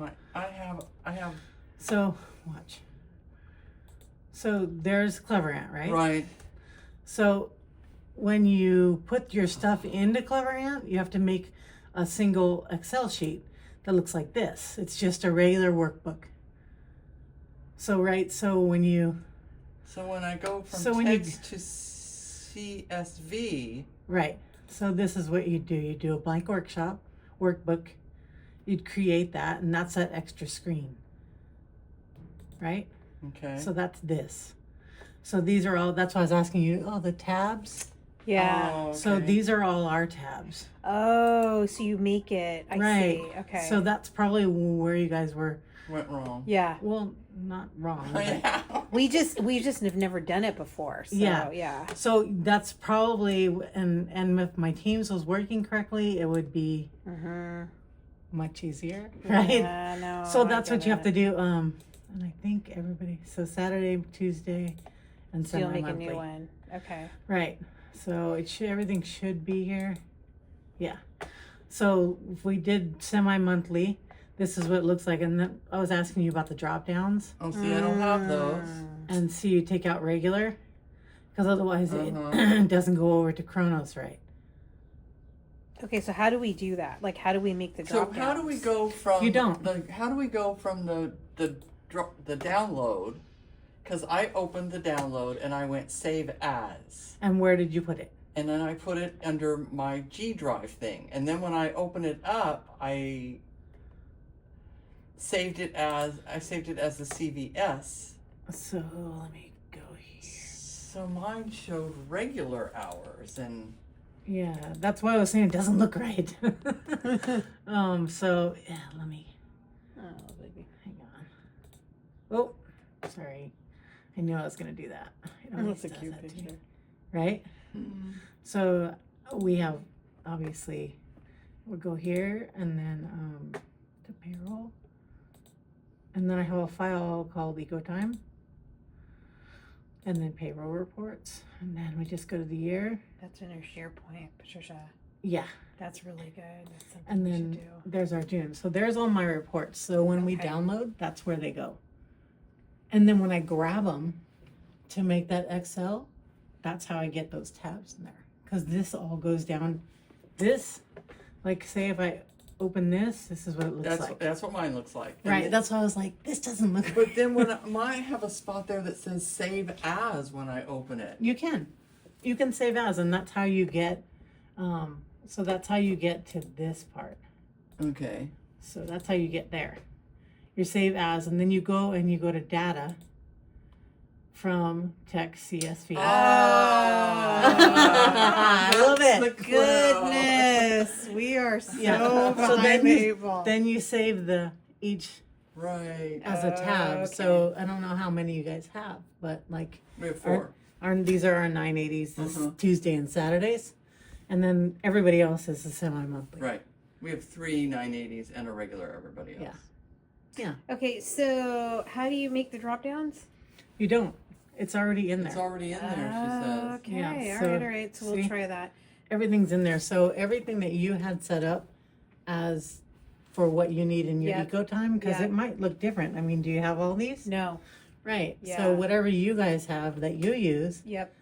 I have. So watch. So there's Clever Ant, right? Right. So when you put your stuff into Clever Ant, you have to make a single Excel sheet that looks like this. It's just a regular workbook. So so when you So when I go from So when you- text to CSV, right. So this is what you do. You do a blank workbook. You'd create that, and that's that extra screen. Right? okay. So that's this. So these are all, that's why I was asking you, the tabs. Yeah. Oh, okay. So these are all our tabs. Oh, so you make it. I Right. see. Okay. So that's probably where you guys were, went wrong. yeah. well, not wrong. but- Yeah. We just have never done it before. So, Yeah. yeah. So that's probably, and if my Teams was working correctly, it would be Mm-hmm. much easier, right? Yeah, no, So I that's what get you have it. to do. And I think everybody, so Saturday, Tuesday, and So you'll make a semi-monthly. new one. Okay. Right. So everything should be here. Yeah. So if we did semi-monthly, this is what it looks like. And then I was asking you about the drop downs. Oh, see, I don't have those. And see, you take out regular, because otherwise Uh-huh. it doesn't go over to Chronos, right? Okay, so how do we do that? Like, how do we make the So drop how do downs? we go from You don't. how do we go from the download? Because I opened the download and I went save as, And where did you put it? and then I put it under my G Drive thing, and then when I open it up, I saved it as the CVS. So let me go here. So mine showed regular hours, and Yeah, that's why I was saying it doesn't look right. So yeah, let me Oh, baby. hang on. Oh, sorry. I knew I was gonna do that. It always That's a does cute that to me. picture. Right? So we have, obviously, we'll go here and then to payroll. And then I have a file called EcoTime. And then payroll reports. And then we just go to the year. That's in your SharePoint, Patricia. Yeah. That's really good. That's something And we then should do. there's our June. So there's all my reports. So when we Okay. download, that's where they go. And then when I grab them to make that Excel, that's how I get those tabs in there. Because this all goes down. This, like, say if I open this is what it looks like. that's what mine looks like. And Right. then- That's why I was like, this doesn't look But then when mine have a spot there that says save as when I open it. You can save as, and that's how you get, so that's how you get to this part. Okay. So that's how you get there. You save as, and then you go to data from text CSV. Ah, I love that's it. the clue. Goodness, we are so Yeah. So behind the eight ball. then you save each Right. as a tab. Okay. So I don't know how many you guys have, but like We have 4. these are our 980s, this Uh-huh. Tuesday and Saturdays, and then everybody else is a semi-monthly. Right. We have 3 980s and a regular everybody else. Yeah. Okay, so how do you make the drop downs? You don't. It's already in It's there. already in there, she says. Okay, Yeah, all so, right. So we'll see? try that. Everything's in there. So everything that you had set up as for what you need in your Yep. eco time, because Yeah. it might look different. I mean, do you have all these? No. Right. Yeah. So whatever you guys have that you use Yep.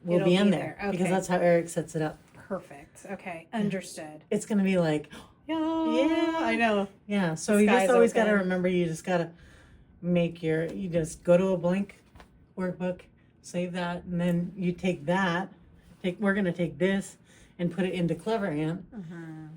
will It'll be in be there, there. because Okay. that's how Eric sets it up. Perfect. Okay. Understood. It's gonna be like, Yeah. I know. yeah. So The you just sky's always gotta open. remember, you just gotta you just go to a blank workbook, save that, and then you take that. We're gonna take this and put it into Clever Ant,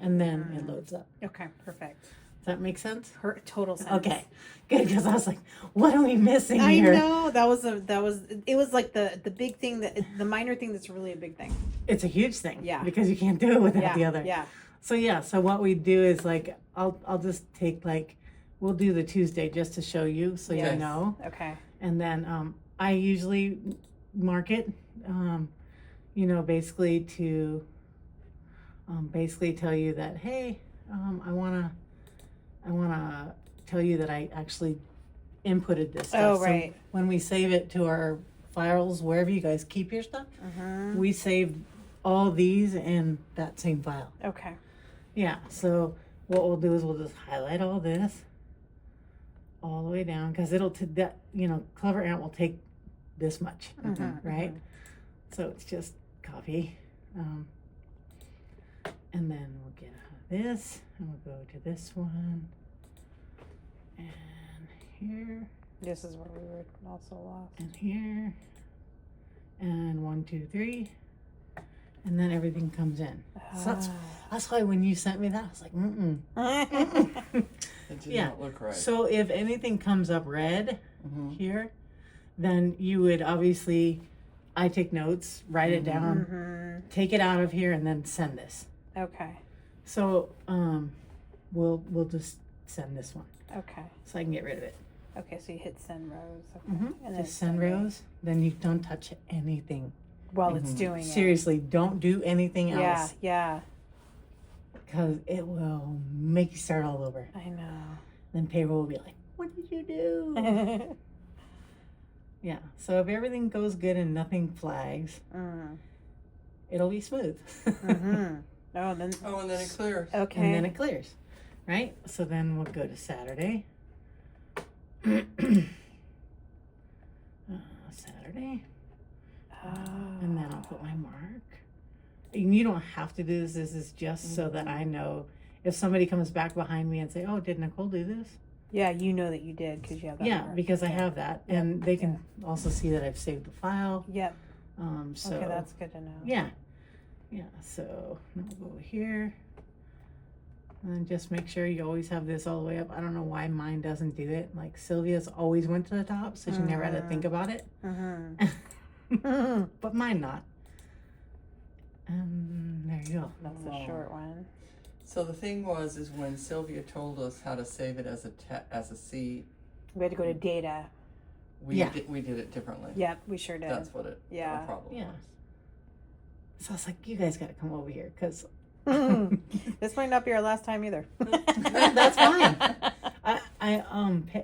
and then it loads up. Okay. Perfect. Does that make sense? Total sense. Okay, good, because I was like, what are we missing I here? know it was like the big thing the minor thing that's really a big thing. It's a huge thing. Yeah. Because you can't do it without Yeah. the other. Yeah. So what we do is like, I'll just take we'll do the Tuesday just to show you so Yes. you know. Okay. And then I usually mark it, basically to tell you that, hey, I wanna tell you that I actually inputted this stuff. Oh, right. So when we save it to our files, wherever you guys keep your stuff, we save all these in that same file. Okay. Yeah. So what we'll do is we'll just highlight all this, all the way down, because it'll to that, Clever Ant will take this much, right? So it's just copy. And then we'll get out of this, and we'll go to this one, and here, This is where we were also lost. and here, and 1, 2, 3, and then everything comes in. So that's why when you sent me that, I was like, It did Yeah. not look right. So if anything comes up red Mhm. here, then you would obviously, I take notes, write it down, take it out of here, and then send this. Okay. So we'll just send this one Okay. so I can get rid of it. Okay. So you hit send rows. Okay. And then Just send rows. Then you don't touch anything. while it's doing it. Seriously, don't do anything Yeah. else Yeah. because it will make you start all over. I know. Then payroll will be like, "What did you do?" Yeah. So if everything goes good and nothing flags, it'll be smooth. Oh, then Oh, and then it clears. okay. And then it clears, right? So then we'll go to Saturday. Saturday. And then I'll put my mark. And you don't have to do this. This is just so that I know if somebody comes back behind me and say, "Oh, did Nicole do this?" Yeah, you know that you did because you have that. Yeah, mark. because I have that, and they can also see that I've saved the file. Yep. So Okay, that's good to know. yeah. So now we'll go here, and just make sure you always have this all the way up. I don't know why mine doesn't do it. Like Sylvia's always went to the top, so she never had to think about it. But mine not. There you go. That's a short one. So the thing is when Sylvia told us how to save it as a C, We had to go to data. we Yeah. we did it differently. Yep, we sure did. That's what our Yeah. problem Yeah. was. So I was like, you guys got to come over here because This might not be our last time either. that's fine.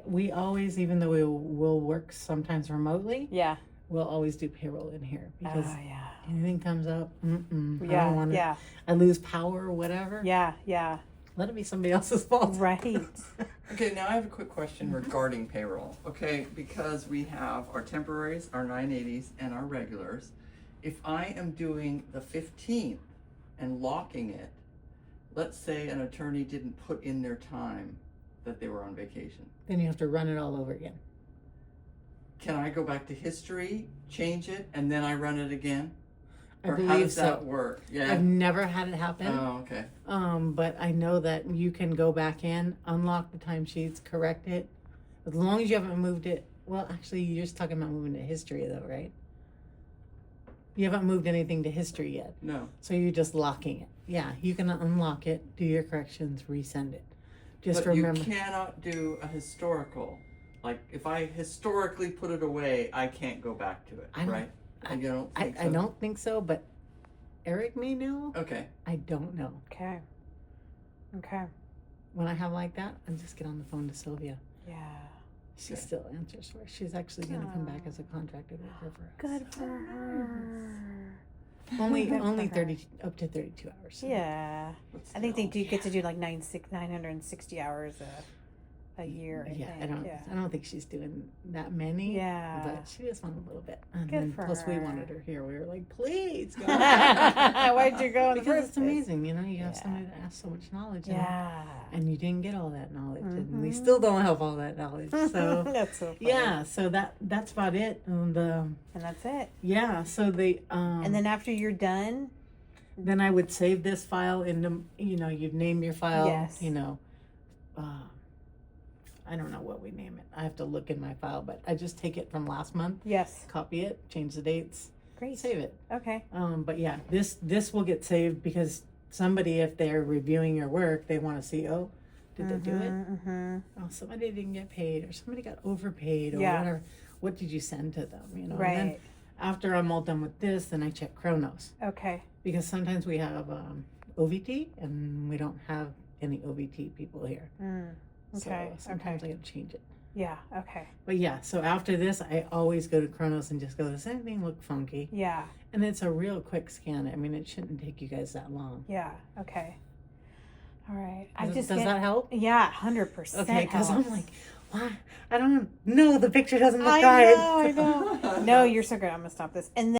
We always, even though we will work sometimes remotely, Yeah. we'll always do payroll in here because yeah. anything comes up, I don't Yeah. want to. Yeah. I lose power or whatever. Yeah. Yeah. Let it be somebody else's fault. Right. Okay, now I have a quick question regarding payroll. Okay, because we have our temporaries, our 980s, and our regulars. If I am doing the 15th and locking it, let's say an attorney didn't put in their time that they were on vacation. Then you have to run it all over again. Can I go back to history, change it, and then I run it again? I Or how believe does so. that work? Yeah. I've never had it happen. Oh, okay. But I know that you can go back in, unlock the timesheets, correct it, as long as you haven't moved it. Well, actually, you're just talking about moving to history, though, right? You haven't moved anything to history yet, No. so you're just locking it. Yeah, you can unlock it, do your corrections, resend it. Just But remember. you cannot do a historical. Like, if I historically put it away, I can't go back to it, I don't- right? You don't I think so? don't think so, but Eric may know. Okay. I don't know. Okay. Okay. When I have like that, I just get on the phone to Sylvia. Yeah. She Okay. still answers for us. She's actually going to come back as a contracted worker for us. Good for her. Only Good for only her. 30 up to 32 hours. So. Yeah. But I think they still. do get to do like 960 hours a year. I Yeah, think. I don't. Yeah. I don't think she's doing that many. Yeah. But she just wanted a little bit. And Good then for plus we her. wanted her here. We were like, please go. Why'd you go in the Because first it's place? amazing, you know. You have Yeah. somebody that has so much knowledge. And, Yeah. and you didn't get all that knowledge, and we Mhm. still don't have all that knowledge. So That's so funny. yeah. So that's about it. And And that's it. yeah. So the And then after you're done, then I would save this file into, you'd name your file, Yes. I don't know what we name it. I have to look in my file, but I just take it from last month, yes. copy it, change the dates, Great. save it. Okay. But yeah, this will get saved because somebody, if they're reviewing your work, they want to see, oh, did they do it? Mm-hmm. Oh, somebody didn't get paid, or somebody got overpaid, or Yeah. whatever. What did you send to them? And then Right. after I'm all done with this, then I check Kronos. Okay. Because sometimes we have OVT and we don't have any OVT people here. Okay. So sometimes Okay. I gotta change it. Yeah. Okay. But yeah, so after this, I always go to Kronos and just go, does anything look funky? Yeah. And it's a real quick scan. I mean, it shouldn't take you guys that long. Yeah. Okay. All right. Does that help? Yeah, 100%. Okay, because I'm helps. like, I don't know. The picture doesn't look I right. know. No, you're so good. I'm gonna stop this. And